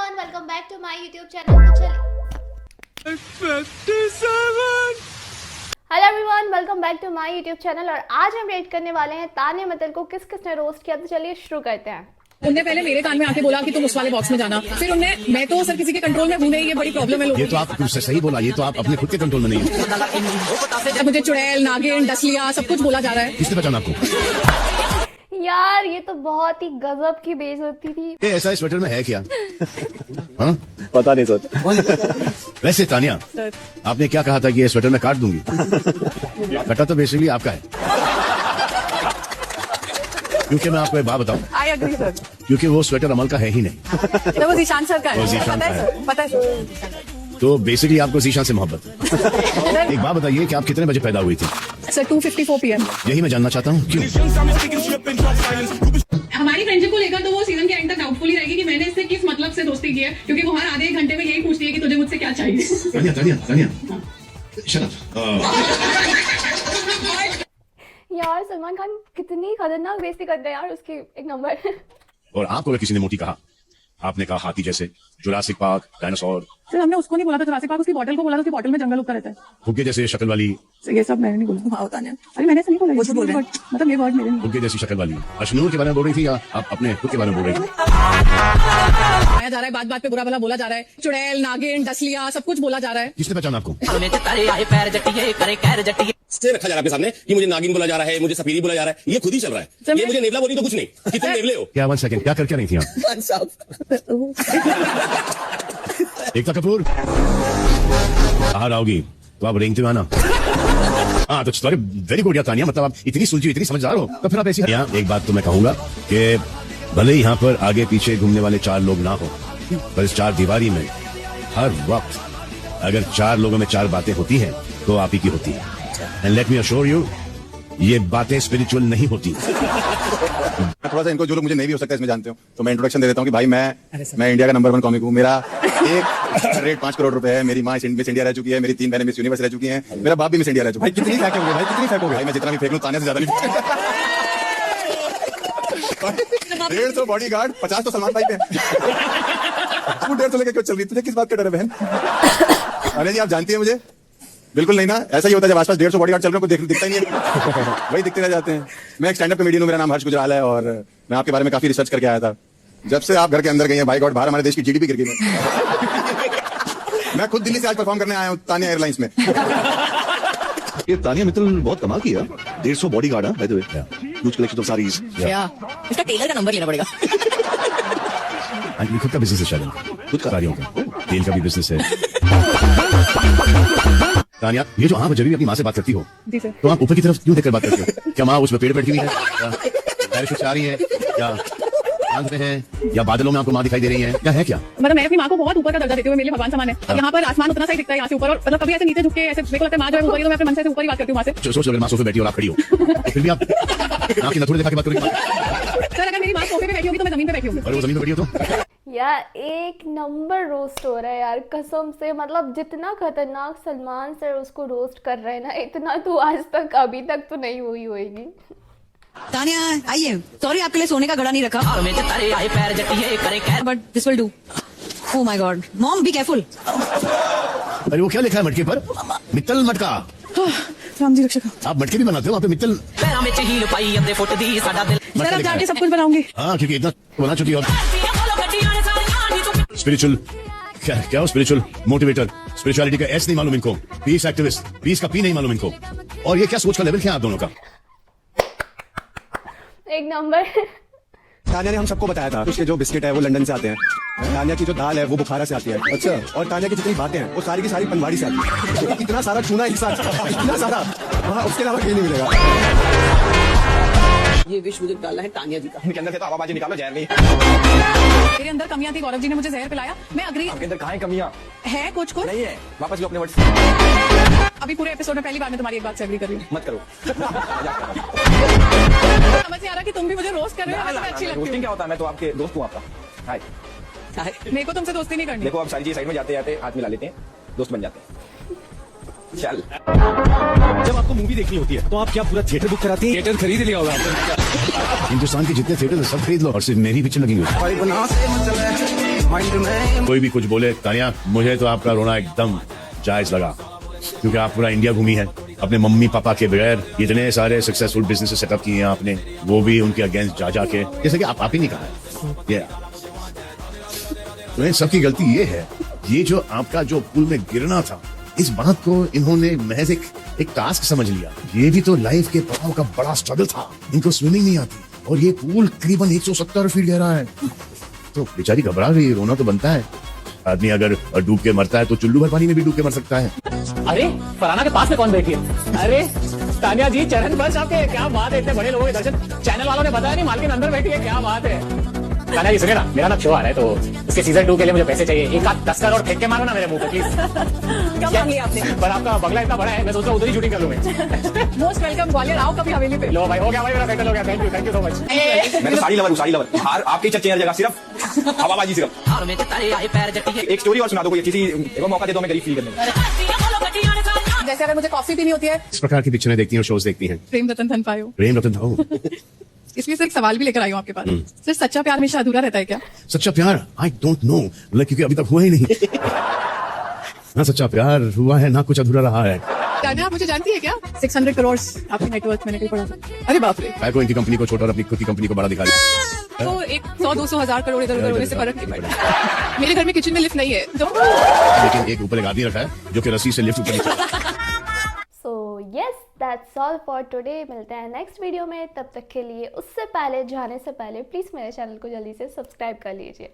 Everyone, welcome back to my YouTube channel. तो चलिए, hello everyone, welcome back to my YouTube channel. और आज हम रेट करने वाले हैं तान्या मित्तल को किस किसने रोस्ट किया। तो चलिए शुरू करते हैं। उनने पहले मेरे कान में आके बोला कि तुम उस वाले बॉक्स में जाना, फिर उनने, मैं तो सर किसी के कंट्रोल में हूं नहीं, ये बड़ी प्रॉब्लम है लोगों ये तो आप तुमसे सही बोला, ये तो आप अपने खुद के कंट्रोल में नहीं है। मुझे चुड़ैल, नागिन, डसलिया सब कुछ बोला जा रहा है। किसने पहचाना आपको? यार ये तो बहुत ही गजब की बेइज्जती थी। ये ऐसा स्वेटर में है क्या? हाँ? पता नहीं सर। वैसे तानिया, आपने क्या कहा था कि ये स्वेटर मैं काट दूंगी? कटा तो बेसिकली आपका है, क्योंकि मैं आपको एक बात बताऊं, आई एग्री सर, क्योंकि वो स्वेटर अमल का है ही नहीं। तो वो जीशान सर का है। वो जीशान पता का है सर, पता है सर। तो बेसिकली आपको जीशान से मोहब्बत है। एक बात बताइए कि आप कितने बजे पैदा हुई थी? Sir 2:54 PM। यही मैं जानना चाहता हूँ, क्यों? हमारी फ्रेंडशिप को लेकर तो वो सीजन के एंड तक डाउटफुल ही रहेगी कि मैंने इससे किस मतलब से दोस्ती की है, क्योंकि वो हर आधे एक घंटे में यही पूछती है कि तुझे मुझसे क्या चाहिए। Tania, Tania, Tania, shut up। यार सलमान खान कितनी खतरनाक बेइज्जती करते हैं यार उसकी। एक नंबर। और आपको अगर किसी ने मोटी कहा, आपने कहा हाथी जैसे, जुरासिक पार्क, डायनासोर। सर हमने उसको नहीं बोला था जुरासिक पार्क, उसकी बॉटल को बोला था, उसकी बॉटल में जंगल उगता रहता है। फुग्गे जैसे शक्ल वाली। सर ये सब मैंने नहीं बोला। हाँ तान्या, अरे मैंने ऐसा नहीं बोला, वो बोल रहे हैं, मतलब ये वर्ड मेरे नहीं। फुग्गे जैसी शक्ल वाली अशनूर के बारे में बोल रही थी या आप अपने खुद के बारे में बोल रही थी? आया जा रहा है, बात बात पे बुरा भला बोला जा रहा है, चुड़ैल, नागिन, डसलिया सब कुछ बोला जा रहा है। किसने पहचाना आपको? से रखा जा रहा है आपके सामने कि मुझे नागिन बोला जा रहा है, मुझे सफीरी बोला जा रहा है, ये खुद ही चल रहा है। ये मुझे नेवला बोली तो कुछ नहीं कि तुम नेवले हो। क्या 1 सेकंड, क्या करके नहीं थी आप? एकता कपूर बाहर आओगी तो आप रेंगते हो आना। हाँ तो सॉरी, वेरी गुड या तानिया, मतलब आप इतनी सुलझी, इतनी समझदार हो, तो फिर आप ऐसी। यहाँ एक बात तो मैं कहूंगा कि भले यहाँ पर आगे पीछे घूमने वाले 4 लोग ना हो, पर इस 4 दीवारी में हर वक्त अगर 4 लोगों में 4 बातें होती हैं तो आप ही की होती है। And let me assure you, ये बातें स्पिरिचुअल नहीं होती। थोड़ा सा इनको, जो लोग मुझे नहीं भी हो सकता इसमें जानते हो, तो मैं इंट्रोडक्शन दे देता हूँ कि भाई मैं इंडिया का नंबर 1 कॉमिक हूँ। मेरा एक रेट 5 करोड़ रुपए है। मेरी माँ मिस इंडिया रह चुकी है, मेरी 3 बहनें मिस यूनिवर्स रह चुकी हैं, मेरा बाप भी मिस इंडिया रह चुका है। कितनी फेंकोगे भाई, कितनी फेंकोगे? भाई मैं जितना भी फेंक लूं तान्या से ज्यादा नहीं। 150 बॉडीगार्ड, 50 तो सलमान भाई पे। तू 150 लेके क्यों चल रही? तुझे किस बात का डर है बहन? अरे जी आप जानती है मुझे बिल्कुल नहीं ना। ऐसा ही होता है जब आसपास 150 बॉडीगार्ड चल रहे हो, कोई दिखता ही नहीं है, वही दिखते रह जाते हैं। मैं एक स्टैंड अप कॉमेडियन हूं, मेरा नाम हर्ष गुजराल है और मैं आपके बारे में काफी रिसर्च करके आया था। जब से आप घर के अंदर गई हैं, बाय गॉड, बाहर हमारे देश की जीडीपी गिर गई। मैं खुद दिल्ली से आज परफॉर्म करने आया हूं तानिया एयरलाइंस में। ये तानिया मित्तल बहुत कमाल की है। 150 बॉडीगार्ड है, by the way, huge collection of saris. इसका टेलर का नंबर लेना पड़ेगा। खुद का बिजनेस है शायद, खुद का साड़ियों का, तेल का भी बिजनेस है। तानिया, ये जो आप जब भी अपनी माँ से बात करती हो, जी सर, तो आप ऊपर की तरफ क्यों देखकर बात करती हो? क्या माँ उसमें पेड़ बैठी हुई है, या पैराशूट से आ रही है, या चांद पे है, या बादलों में आपको माँ दिखाई दे रही है, क्या है क्या? मतलब मैं अपनी माँ को बहुत ऊपर का दर्जा देती हूँ, मेरे लिए भगवान समान है। और यहाँ पर आसमान उतना सही दिखता है यहाँ से ऊपर, और मतलब कभी ऐसे नीचे झुक के ऐसे मेरे को लगता है माँ जो है ऊपर ही, तो मैं अपने मन से ऊपर ही बात करती हूँ माँ से। सोच अगर माँ सोफे बैठी और आप खड़ी हो, तो फिर भी आप आपकी नथुड़े दिखा के बात करोगे? सर अगर मेरी माँ सोफे पे बैठी होगी तो मैं जमीन पे बैठी हूँ। और वो जमीन पे बैठी हो तो यार एक नंबर रोस्ट हो रहा है यार, कसम से। मतलब जितना खतरनाक सलमान सर उसको रोस्ट कर रहे हैं ना, इतना तो आज तक अभी तक तो नहीं हुई होगी। तानिया आइए, सॉरी आपके लिए सोने का घड़ा नहीं रखा, but this will do. Oh my God, mom be careful. अरे वो क्या लिखा है मटके पर? मित्तल मटका। राम जी रक्षक। आप मटके भी बनाते हो वहाँ पे मित्तल? सर अब जाके सब कुछ बनाऊंगी। हाँ, क्योंकि इतना बना चुकी हो। स्पिरिचुअल क्या हो? स्पिरिचुअल मोटिवेटर, स्पिरिचुअलिटी का एस नहीं मालूम इनको, पीस एक्टिविस्ट, पीस का पी नहीं मालूम इनको। और ये क्या सोच का लेवल क्या है आप दोनों का? एक नंबर। तानिया ने हम सबको बताया था उसके जो बिस्किट है वो लंदन से आते हैं, तानिया की जो दाल है वो बुखारा से आती है। अच्छा। और तानिया की जितनी बातें हैं वो सारी की सारी पनवाड़ी से आती है। इतना सारा छूना एक साथ, इतना सारा, वहाँ उसके अलावा कहीं नहीं मिलेगा। ये विश मुझे डालना है तानिया जी का। इनके अंदर से तो आवाबाजी निकालो, जहर नहीं। मेरे अंदर कमियां थी, गौरव जी ने मुझे जहर पिलाया, मैं अग्री। आपके अंदर कहाँ है कमियां? है कुछ नहीं है, वापस लो अपने वर्ड्स। अभी पूरे एपिसोड में पहली बार मैं तुम्हारी एक बात से एग्री कर रही हूँ। मत करो। समझ नहीं आ रहा कि तुम भी मुझे रोस्ट कर रहे हो, मैं अच्छी लगती रोस्टिंग हूँ। क्या होता है? मैं तो आपके दोस्त हूँ आपका। हाय। मेरे को तुमसे दोस्ती नहीं करनी। देखो आप सारी चीज साइड में जाते जाते हाथ मिला लेते हैं, दोस्त बन जाते हैं। चल। जब आपको मूवी देखनी होती है तो आप क्या पूरा थिएटर बुक कराती हैं? थिएटर खरीद लिया होगा आपने। हिंदुस्तान के जितने थिएटर सब खरीद लो और सिर्फ मेरी पिक्चर लगेंगे। कोई भी कुछ बोले तानिया, मुझे तो आपका रोना एकदम जायज लगा, क्योंकि आप पूरा इंडिया घूमी है अपने मम्मी पापा के बगैर। इतने सारे सक्सेसफुल बिजनेस सेटअप किए हैं आपने, वो भी उनके अगेंस्ट जा जाके, जैसे कि आप ही नहीं कहा ये तो सबकी गलती ये है, ये जो आपका जो पूल में गिरना था, इस बात को इन्होंने महज एक टास्क समझ लिया। ये भी तो लाइफ के पड़ाव का बड़ा स्ट्रगल था, इनको स्विमिंग नहीं आती और ये पूल करीबन 170 फीट गहरा है, तो बेचारी घबरा गई। रोना तो बनता है, आदमी अगर डूब के मरता है तो चुल्लू भर पानी में भी डूब के मर सकता है। अरे फराना के पास में कौन बैठी है? अरे तानिया जी चरण बस आपके, क्या बात है, इतने बड़े लोगों के दर्शन। चैनल वालों ने बताया नहीं, मालकिन अंदर बैठी है, क्या बात है। तानिया जी सुनिए ना, मेरा ना शो आ रहा है, तो उसके सीजन 2 के लिए मुझे पैसे चाहिए। एक आध 10 करोड़ फेंक के मारो ना मेरे मुंह पे प्लीज। क्या मांग लिया आपने? पर आपका बंगला इतना बड़ा है, मैं सोच रहा हूँ उधर ही शूटिंग कर लूं मैं। मोस्ट वेलकम ग्वालियर, आओ कभी हवेली पे। लो भाई, हो गया भाई, मेरा सेटल हो गया। Thank you so much. मैं तो साड़ी लवर हूँ, साड़ी लवर। हार आपकी चर्चे हर जगह, सिर्फ हवाबाजी सिर्फ। एक स्टोरी और सुना दो कोई अच्छी सी, एक मौका दे दो, मैं गरीब फील करने। जैसे अगर मुझे कॉफी पीनी होती है, इस प्रकार की पिक्चरें देखती हैं और शोज देखती हैं। प्रेम रतन धन पायो, प्रेम रतन था। इसलिए सर एक सवाल भी लेकर आई हूँ आपके पास। सर सच्चा प्यार हमेशा अधूरा रहता है क्या? सच्चा प्यार आई डोंट नो, क्योंकि अभी तक हुआ ही नहीं। ना सच्चा प्यार हुआ है, ना कुछ अधूरा रहा है। तानिया आप मुझे जानती है क्या? 600 करोड़ आपकी नेटवर्थ मैंने कहीं पढ़ा था। अरे बाप रे। मैं को इनकी कंपनी को छोटा और अपनी खुद की कंपनी को बड़ा दिखा दिया। तो एक 100-200 हजार करोड़ इधर उधर होने से फर्क नहीं पड़ता। मेरे घर में किचन में लिफ्ट नहीं है तो लेकिन एक ऊपर एक आदमी रखा है जो कि रस्सी से लिफ्ट ऊपर नीचे। So yes, that's all for today. मिलते हैं नेक्स्ट वीडियो में, तब तक के लिए उससे पहले जाने से पहले प्लीज़ मेरे चैनल को जल्दी से सब्सक्राइब कर लीजिए।